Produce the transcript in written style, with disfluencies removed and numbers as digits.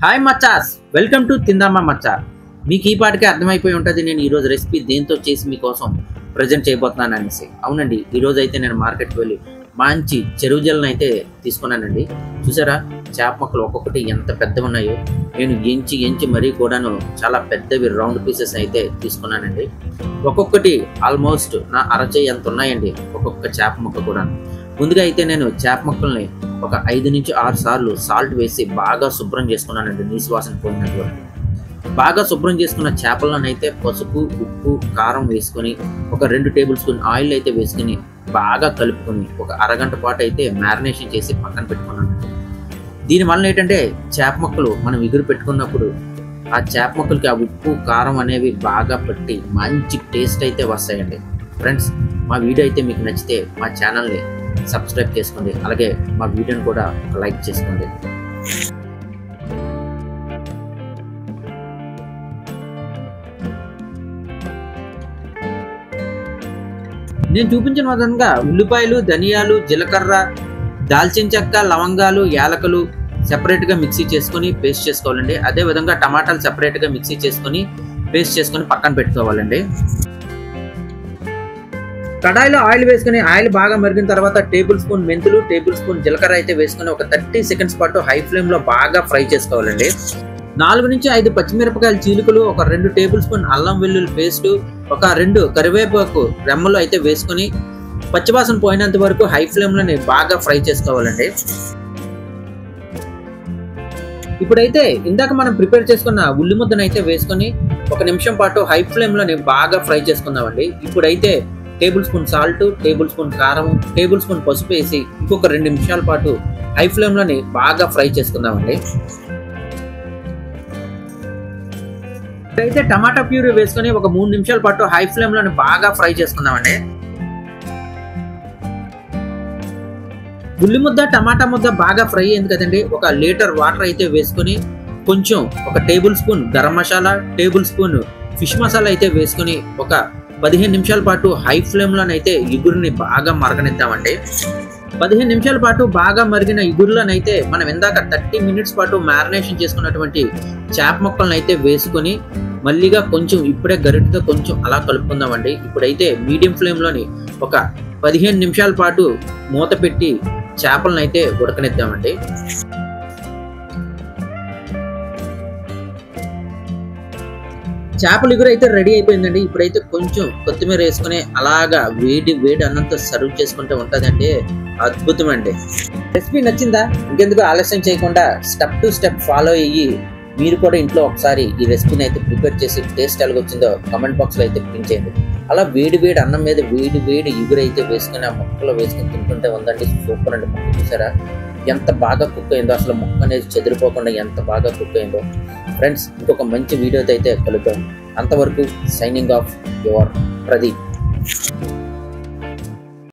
Hi మచ్చాస్, welcome to తిందామా మచ్చా. మీకు ఈ పాటికే అర్థమైపోయి ఉంటుంది నేను ఈరోజు రెసిపీ దేంతో చేసి మీకోసం ప్రజెంట్ చేయబోతున్నాను అనేసి. అవునండి, ఈరోజు అయితే నేను మార్కెట్కి వెళ్ళి మంచి చెరువు జల్లను అయితే తీసుకున్నానండి. చూసారా చేప మొక్కలు ఒక్కొక్కటి ఎంత పెద్దవి ఉన్నాయో. నేను ఎంచి మరీ కూడాను చాలా పెద్దవి రౌండ్ పీసెస్ అయితే తీసుకున్నానండి. ఒక్కొక్కటి ఆల్మోస్ట్ నా అరచేయి ఎంత ఉన్నాయండి ఒక్కొక్క చేప మొక్క కూడా. ముందుగా అయితే నేను చేప మొక్కల్ని ఒక 5 నుంచి 6 సార్లు సాల్ట్ వేసి బాగా శుభ్రం చేసుకున్నానండి, నీసు వాసన పోయినట్టు. బాగా శుభ్రం చేసుకున్న చేపలనైతే పసుపు, ఉప్పు, కారం వేసుకొని ఒక 2 టేబుల్ స్పూన్ ఆయిల్ అయితే వేసుకుని బాగా కలుపుకొని ఒక అరగంట పాటు అయితే మ్యారినేషన్ చేసి పక్కన పెట్టుకున్నాను. దీనివల్ల ఏంటంటే చేప మొక్కలు మనం ఎగురు పెట్టుకున్నప్పుడు ఆ చేప మొక్కలకి ఆ ఉప్పు, కారం అనేవి బాగా పట్టి మంచి టేస్ట్ అయితే వస్తాయండి. ఫ్రెండ్స్, మా వీడియో అయితే మీకు నచ్చితే మా ఛానల్ని సబ్స్క్రైబ్ చేసుకోండి, అలాగే మా వీడియోని కూడా లైక్ చేసుకోండి. నేను చూపించిన విధంగా ఉల్లిపాయలు, ధనియాలు, జీలకర్ర, దాల్చిన చెక్క, లవంగాలు, యాలకులు సెపరేట్గా మిక్సీ చేసుకొని పేస్ట్ చేసుకోవాలండి. అదే విధంగా టమాటాలు సెపరేట్గా మిక్సీ చేసుకొని పేస్ట్ చేసుకొని పక్కన పెట్టుకోవాలండి. కడాయిలో ఆయిల్ వేసుకుని ఆయిల్ బాగా మరిగిన తర్వాత టేబుల్ స్పూన్ మెంతులు, టేబుల్ స్పూన్ జీలకర్ర అయితే వేసుకుని ఒక 30 సెకండ్స్ పాటు హై ఫ్లేమ్లో బాగా ఫ్రై చేసుకోవాలండి. 4 నుంచి 5 పచ్చిమిరపకాయల చీలుకలు, ఒక 2 టేబుల్ స్పూన్ అల్లం వెల్లుల్లి పేస్టు, ఒక 2 కరివేపాకు రెమ్మలు అయితే వేసుకుని పచ్చివాసన పోయినంత వరకు హై ఫ్లేమ్లోనే బాగా ఫ్రై చేసుకోవాలండి. ఇప్పుడైతే ఇందాక మనం ప్రిపేర్ చేసుకున్న ఉల్లి ముద్దను అయితే వేసుకొని 1 నిమిషం పాటు హై ఫ్లేమ్లోనే బాగా ఫ్రై చేసుకుందామండి. ఇప్పుడైతే table spoon salt, table spoon కారం, టేబుల్ స్పూన్ పసుపు వేసి ఇంకొక 2 నిమిషాల పాటు హై ఫ్లేమ్లోనే బాగా ఫ్రై చేసుకుందామండి. ఇప్పుడైతే టమాటా ప్యూరీ వేసుకొని ఒక 3 నిమిషాల పాటు హై ఫ్లేమ్లోనే బాగా ఫ్రై చేసుకుందామండి. ఉల్లి ముద్ద, టమాటా ముద్ద బాగా ఫ్రై అయింది కదండి. 1 లీటర్ వాటర్ అయితే వేసుకొని కొంచెం ఒక table spoon garam masala, table spoon fish masala అయితే వేసుకొని ఒక 15 నిమిషాల పాటు హై ఫ్లేమ్లోనైతే ఇగురుని బాగా మరగనిద్దామండి. 15 నిమిషాల పాటు బాగా మరిగిన ఇగురులోనైతే మనం ఇందాక 30 మినిట్స్ పాటు మ్యారినేషన్ చేసుకున్నటువంటి చేప మొక్కలను అయితే వేసుకొని మళ్ళీగా కొంచెం ఇప్పుడే గరిటతో కొంచెం అలా కలుపుకుందామండి. ఇప్పుడైతే మీడియం ఫ్లేమ్లోని ఒక 15 నిమిషాల పాటు మూత పెట్టి చేపలను అయితే ఉడకనిద్దామండి. చేపల ఇగురు అయితే రెడీ అయిపోయిందండి. ఇప్పుడైతే కొంచెం కొత్తిమీర వేసుకుని అలాగా వేడి అన్నంతో సర్వ్ చేసుకుంటే ఉంటుందండి. అద్భుతం అండి. రెసిపీ నచ్చిందా? ఇంకెందుకు ఆలస్యం చేయకుండా స్టెప్ టు స్టెప్ ఫాలో అయ్యి మీరు కూడా ఇంట్లో ఒకసారి ఈ రెసిపీని అయితే ప్రిపేర్ చేసి టేస్ట్ ఎలాగొచ్చిందో కమెంట్ బాక్స్లో అయితే పిన్ చేయండి. అలా వేడి అన్నం మీద వేడి ఇగురు అయితే వేసుకుని ఆ ముక్కలో వేసుకుని తింటుంటే ఉందండి, సూపర్ అండి. ముక్క చూసారా ఎంత బాగా కుక్ అయిందో, అసలు ముక్క అనేది చెదిరిపోకుండా ఎంత బాగా కుక్ అయిందో. ఫ్రెండ్స్, ఇంకొక మంచి వీడియోతో అయితే కలుద్దాం. అంతవరకు సైనింగ్ ఆఫ్ యువర్ ప్రదీప్.